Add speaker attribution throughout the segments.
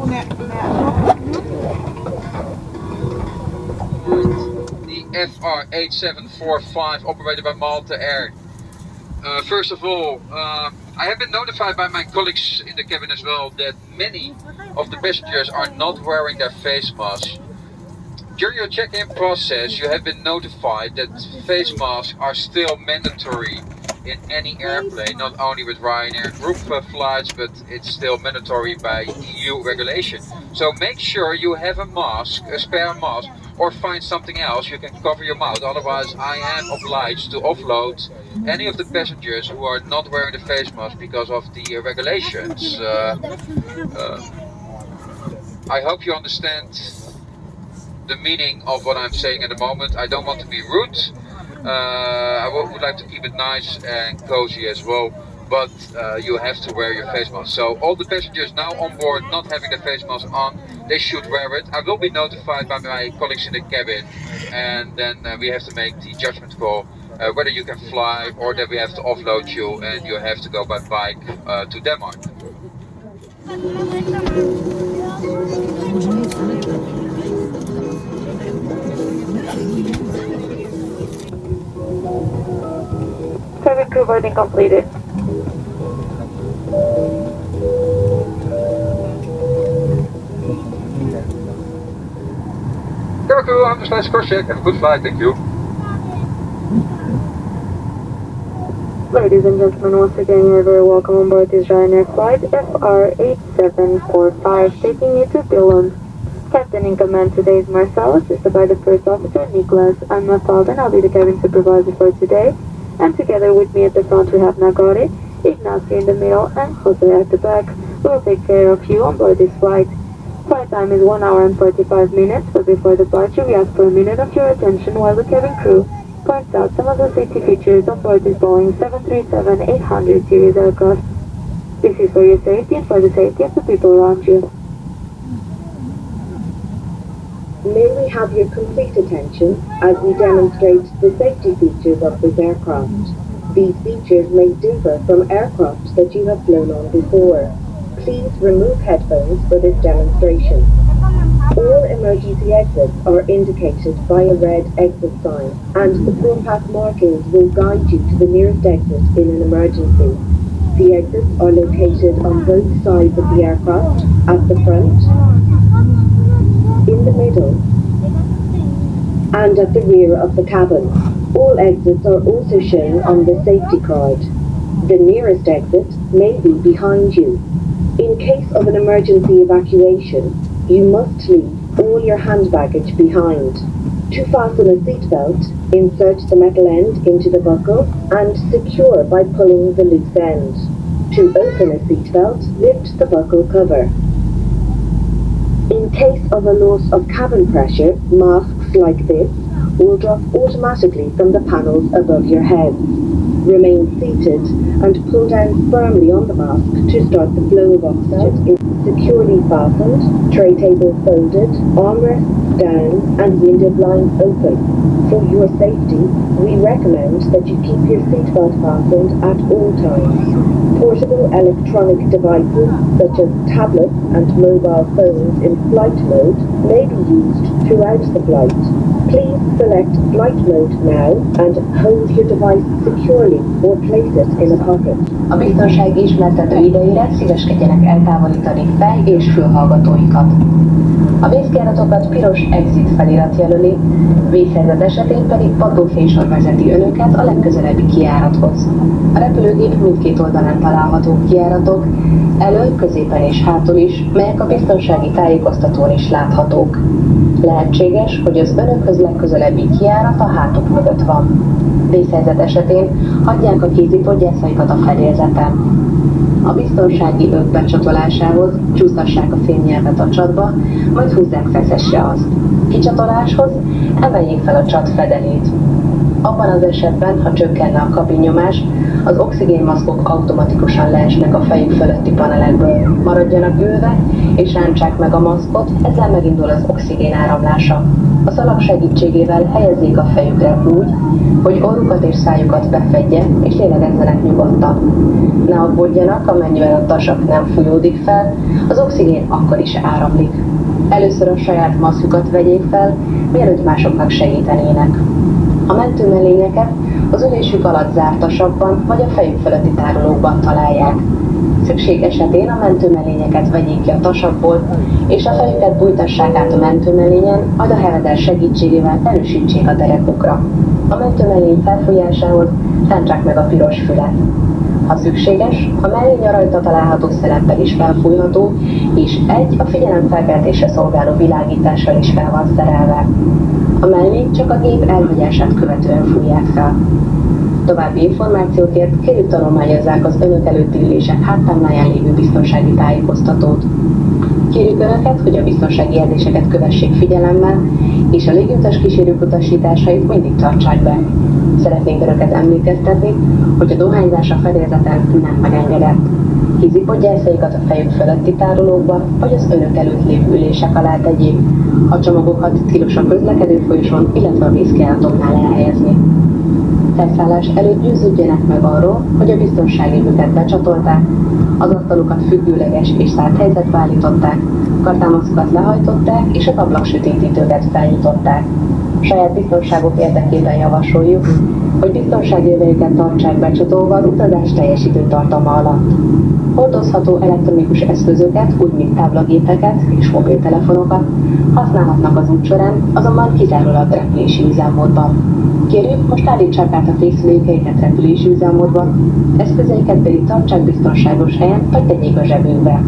Speaker 1: The FR8745 operated by Malta Air. First of all, I have been notified by my colleagues in the cabin as well that many of the passengers are not wearing their face masks. During your check-in process, you have been notified that face masks are still mandatory in any airplane, not only with Ryanair group flights, but it's still mandatory by EU regulation. So make sure you have a mask, a spare mask, or find something else you can cover your mouth. Otherwise, I am obliged to offload any of the passengers who are not wearing the face mask because of the regulations. I hope you understand the meaning of what I'm saying at the moment. I don't want to be rude. I would like to keep it nice and cozy as well, but you have to wear your face mask. So all the passengers now on board not having the face mask on, they should wear it. I will be notified by my colleagues in the cabin, and then we have to make the judgment call whether you can fly or that we have to offload you and you have to go by bike to Denmark.
Speaker 2: Cabin crew boarding completed.
Speaker 1: Cabin crew, I'm just nice cross check. Have a good flight, thank you.
Speaker 2: Ladies and gentlemen, once again, you're very welcome on board this Ryanair flight FR8745, taking you to Billund. Captain in command today is Marcel, assisted by the first officer, Nicholas. I'm Mafalda, and I'll be the cabin supervisor for today. And together with me at the front we have Nagore, Ignacio in the middle, and Jose at the back. We'll take care of you on board this flight. Flight time is 1 hour and 45 minutes, but before departure we ask for a minute of your attention while the cabin crew points out some of the safety features on board this Boeing 737-800 series aircraft. This is for your safety and for the safety of the people around you.
Speaker 3: May we have your complete attention as we demonstrate the safety features of this aircraft. These features may differ from aircraft that you have flown on before. Please remove headphones for this demonstration. All emergency exits are indicated by a red exit sign, and the floor path markings will guide you to the nearest exit in an emergency. The exits are located on both sides of the aircraft, at the front, in the middle, and at the rear of the cabin. All exits are also shown on the safety card. The nearest exit may be behind you. In case of an emergency evacuation, you must leave all your hand baggage behind. To fasten a seatbelt, insert the metal end into the buckle and secure by pulling the loose end. To open a seatbelt, lift the buckle cover. In case of a loss of cabin pressure, masks like this will drop automatically from the panels above your heads. Remain seated and pull down firmly on the mask to start the flow of oxygen. It's securely fastened, tray table folded, armrests down and window blinds open. For your safety, we recommend that you keep your seatbelt fastened at all times. Portable electronic devices such as tablets and mobile phones in flight mode may be used throughout the flight. Please select flight mode now and hold your device securely or place it in a pocket.
Speaker 4: A biztonsági ismertető idejére szíveskedjenek eltávolítani fej- és fülhallgatóikat. A vészkijáratokat piros exit felirat jelöli, vészhelyzet esetén pedig padlófénysor vezeti önöket a legközelebbi kijárathoz. A repülőgép mindkét oldalán található kijáratok, elől, középen és hátul is, melyek a biztonsági tájékoztatón is láthatók. Lehetséges, hogy az önökhöz legközelebbi kijárat a hátuk mögött van. Vészhelyzet esetén hagyják a kézi podgyászaikat a fedélzeten. A biztonsági öv becsatolásához csúsztassák a fémnyelvet a csatba, majd húzzák feszesre azt. Kicsatoláshoz emeljék fel a csat fedelét. Abban az esetben, ha csökkenne a kabinnyomás, az oxigénmaszkok automatikusan leesnek a fejük fölötti panelekből. Maradjanak ülve, és rántsák meg a maszkot, ezzel megindul az oxigén áramlása. A szalag segítségével helyezzék a fejükre úgy, hogy orrukat és szájukat befedje, és lélegezzenek nyugodtan. Ne aggódjanak, amennyiben a tasak nem fújódik fel, az oxigén akkor is áramlik. Először a saját maszkjukat vegyék fel, mielőtt másoknak segítenének. A mentőmellényeket az ülésük alatt zárt tasakban vagy a fejük fölötti tárolókban találják. Szükség esetén a mentőmellényeket vegyék ki a tasakból, és a fejüket bújtassák át a mentőmellényen, majd a helvedel segítségével erősítsék a derekukra. A mentőmellény felfújásához rántsák meg a piros fület. Ha szükséges, a mellény a rajta található szeleppel is felfújható, és a figyelemfelkeltésre szolgáló világítással is fel van szerelve. A mellényt csak a gép elhagyását követően fújják fel. További információkért kérjük tanulmányozzák az önök előtti ülések háttámláján lévő biztonsági tájékoztatót. Kérjük Önöket, hogy a biztonsági jelzéseket kövessék figyelemmel, és a légutas kísérők utasításait mindig tartsák be. Szeretnénk Önöket emlékeztetni, hogy a dohányzás a fedélzeten nem megengedett. Kézipodgyászaikat a fejük fölötti tárolókba, vagy az Önök előtt lévő ülések alá tegyék. A csomagokat tilos a közlekedő folyosón, illetve a vízkijáratoknál elhelyezni. Felszállás előtt győződjenek meg arról, hogy a biztonságívüket becsatolták, az asztalukat függőleges és szárt helyzetbe állították, kartámaszokat lehajtották és az ablaksötétítőket felnyitották. Saját biztonságok érdekében javasoljuk, hogy biztonsági öveiket tartsák becsatolva az utazás teljes időtartama alatt. Hordozható elektronikus eszközöket, úgy mint táblagépeket és mobiltelefonokat használhatnak az út során, azonban kizárólag repülési üzemmódban. Kérjük, most állítsák át a készülékeiket repülési üzemmódban, eszközeiket pedig tartsák biztonságos helyen, vagy tegyék a zsebükbe.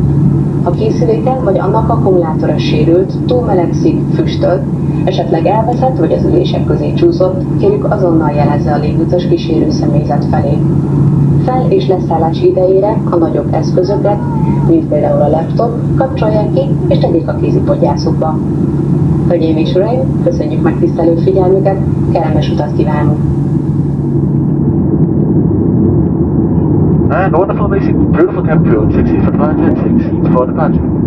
Speaker 4: Ha készüléken vagy annak akkumulátora sérült, túlmelegszik, füstöl, esetleg elveszett vagy az ülések közé csúszott, kérjük azonnal jelezze a légutas kísérő személyzet felé. Fel- és leszállás idejére a nagyobb eszközöket, mint például a laptop, kapcsolják ki és tegyék a kézipodgyászukba. Hölgyeim és uraim, köszönjük megtisztelő figyelmüket, kellemes utat kívánunk!
Speaker 5: And wonderful, amazing, beautiful temperature, 60 for flight and 16 for departure.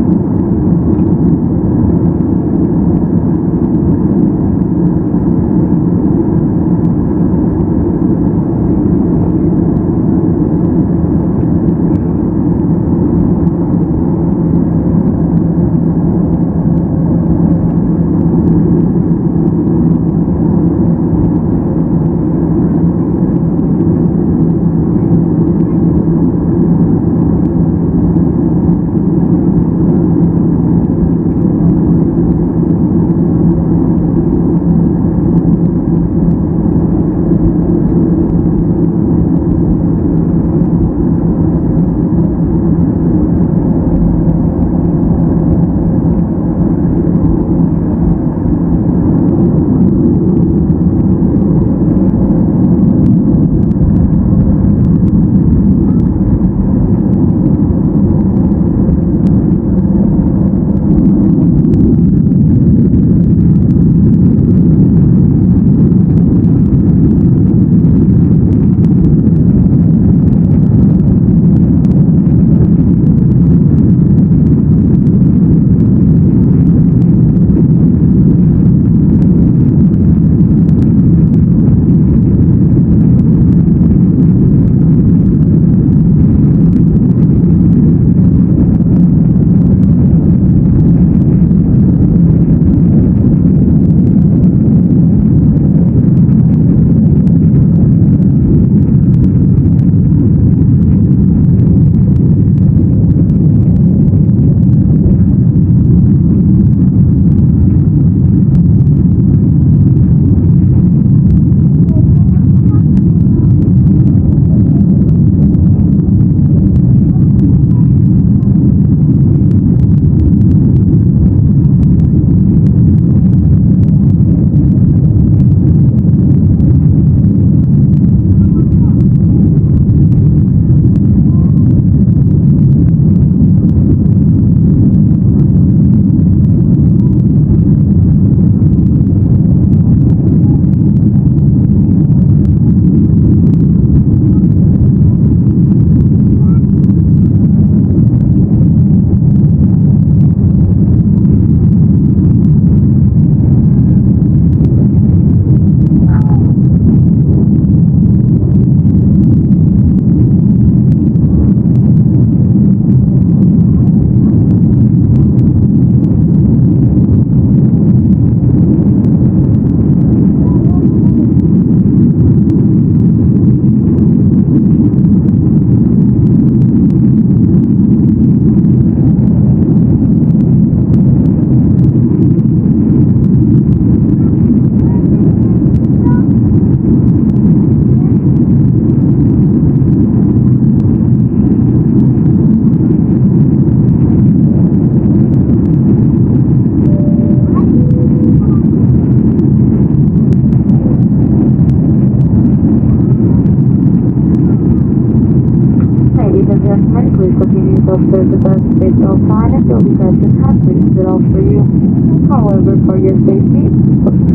Speaker 2: for you. However, for your safety,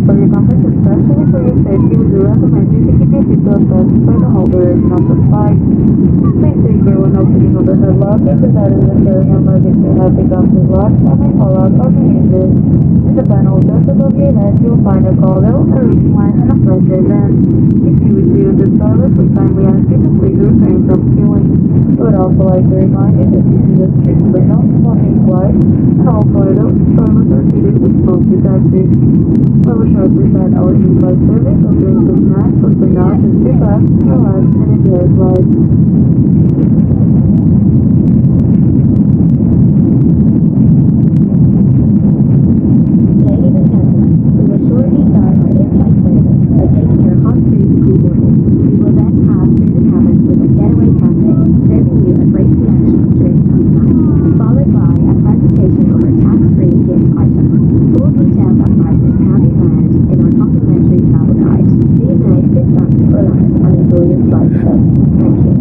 Speaker 2: for your comfort, especially for your safety, we do recommend you to keep your seatbelt fastened for the whole duration of the flight. Please take care when opening overhead lockers, as that is a carry-on luggage may have become too large and may fall out or be injured. In the panel just above your head, you'll find a call bell, a reading line, and a pressure vent. If you wish to use this service, we kindly ask you to please refrain from queuing. We would also like to remind you that this is a strict signal, smoking flight, and all toilets are seated with smoke detectors. We will shortly start our in-flight service of drinks and snacks, but for now, just sit back, relax, and enjoy your flight.
Speaker 6: Ladies and gentlemen, we will shortly start our in-flight service by taking your hot food pre-boarding. We will then pass through the cabin with a getaway cafe, serving you a great selection of drinks and snacks, followed by a presentation of our tax-free gift items. Full details and prices can be found in our complimentary travel guide. Please now sit back, relax, and enjoy your flight with us. Thank you.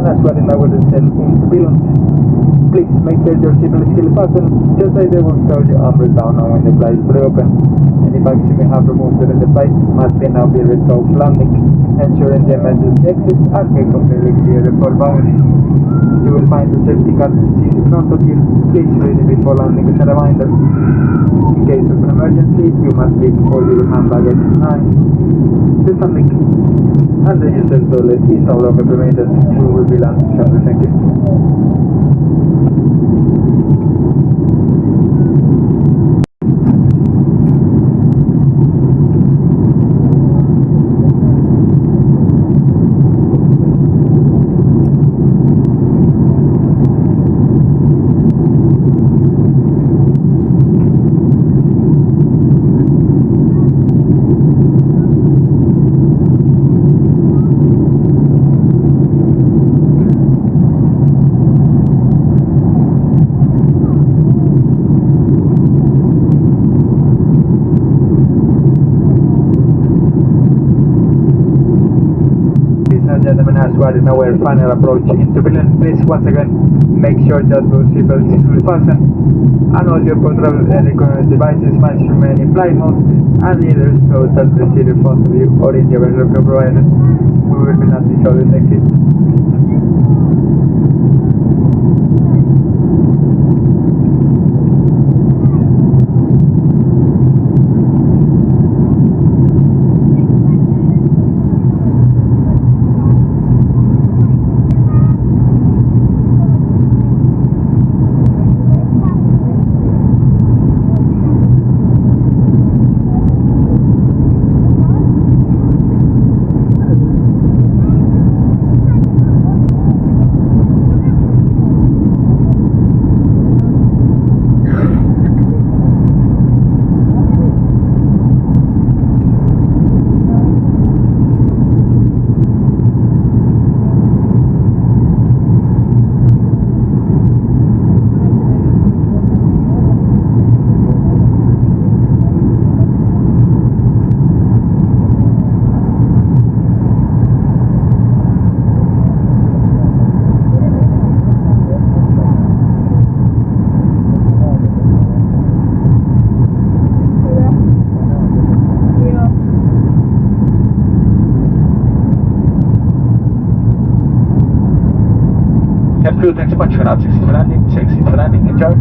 Speaker 7: as well in our hotel in Billund. Please make sure your seatbelt is still fastened, just like they will throw your umbrella down now when the flight is fully open. Any bags you may have removed during the flight must be now be resolved landing, ensuring the emergency exits are kept completely clear before bound. You will find the safety card seat in front of you. Please read it before landing as a reminder. In case of an emergency, you must leave all your hand baggage behind. The landing and the use of toilet is no longer permitted. We will be landing shortly. Thank you. Gentlemen, as well in our final approach into Billund, please once again make sure that those seatbelts are fastened and all your portable electronic devices must remain in flight mode and either stowed at the seat in front of you or in the event of your provider. We will be landing shortly. Thank you.
Speaker 5: Once you're out, 60 for landing, 60 for landing, enjoy.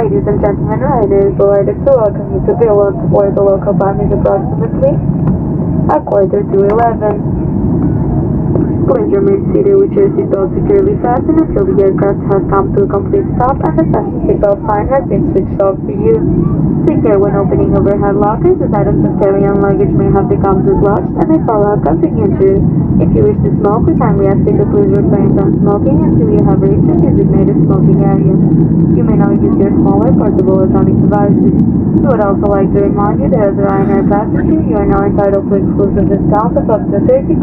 Speaker 2: Ladies and gentlemen, Ryanair is delighted to welcome you to Billund, where the local time is approximately a quarter to 11. Please remain seated with your seatbelt securely fastened until the aircraft has come to a complete stop and the fasten seatbelt sign has been switched off for you. Take care when opening overhead lockers, as items of carry-on luggage may have become dislodged and may fall out causing injury. If you wish to smoke, we kindly ask you to please refrain from smoking until you have reached a designated smoking area. You may now use your smaller portable electronic devices. We would also like to remind you that as a Ryanair passenger, you are now entitled to exclusive discounts of up to 30%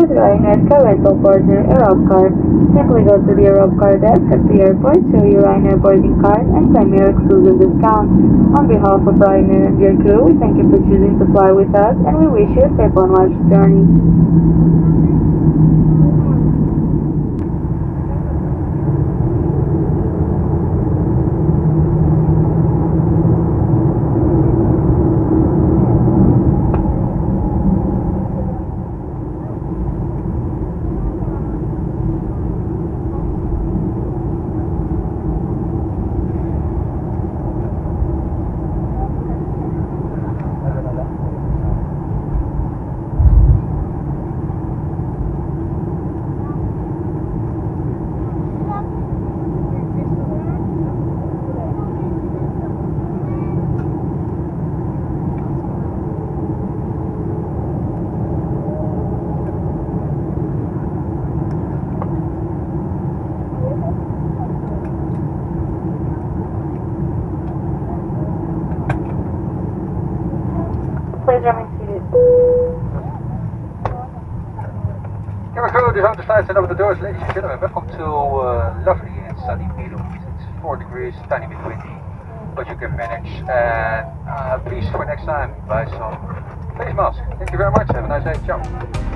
Speaker 2: with Ryanair's car rental partner, Europcar. Simply go to the Europcar desk at the airport, show your Ryanair boarding card, and claim your exclusive discount. On behalf of Ryanair and your crew, we thank you for choosing to fly with us, and we wish you a safe on life's journey.
Speaker 8: Camera crew, the zone flights and open the doors, ladies and gentlemen. Welcome to lovely and sunny Billund. It's 4 degrees, tiny bit windy, but you can manage. And please, for next time, buy some face mask. Thank you very much. Have a nice day. Ciao.